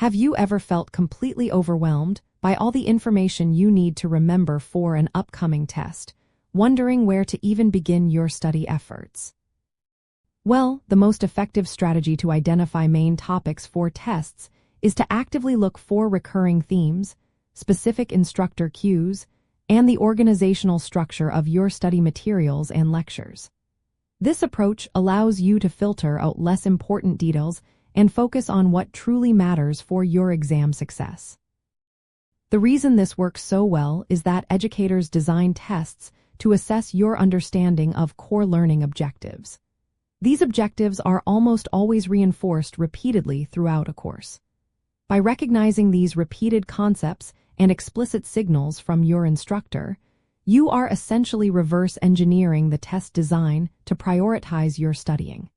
Have you ever felt completely overwhelmed by all the information you need to remember for an upcoming test, wondering where to even begin your study efforts? Well, the most effective strategy to identify main topics for tests is to actively look for recurring themes, specific instructor cues, and the organizational structure of your study materials and lectures. This approach allows you to filter out less important details and focus on what truly matters for your exam success. The reason this works so well is that educators design tests to assess your understanding of core learning objectives. These objectives are almost always reinforced repeatedly throughout a course. By recognizing these repeated concepts and explicit signals from your instructor, you are essentially reverse engineering the test design to prioritize your studying.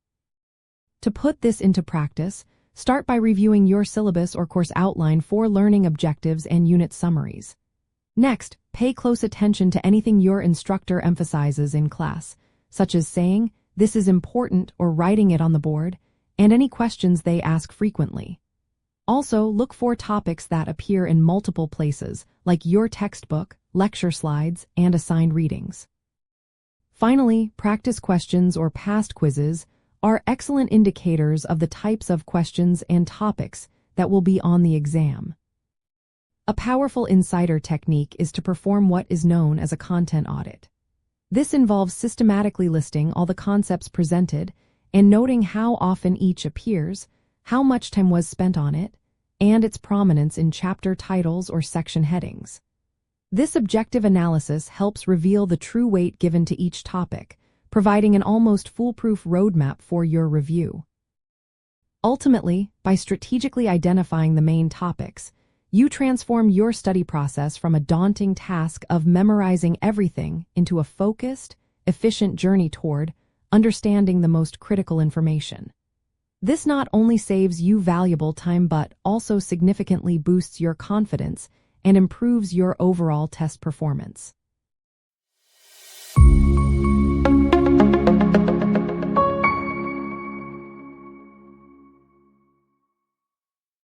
To put this into practice, start by reviewing your syllabus or course outline for learning objectives and unit summaries. Next, pay close attention to anything your instructor emphasizes in class, such as saying, "This is important," or writing it on the board, and any questions they ask frequently. Also, look for topics that appear in multiple places, like your textbook, lecture slides, and assigned readings. Finally, practice questions or past quizzes are excellent indicators of the types of questions and topics that will be on the exam. A powerful insider technique is to perform what is known as a content audit. This involves systematically listing all the concepts presented and noting how often each appears, how much time was spent on it, and its prominence in chapter titles or section headings. This objective analysis helps reveal the true weight given to each topic, providing an almost foolproof roadmap for your review. Ultimately, by strategically identifying the main topics, you transform your study process from a daunting task of memorizing everything into a focused, efficient journey toward understanding the most critical information. This not only saves you valuable time but also significantly boosts your confidence and improves your overall test performance.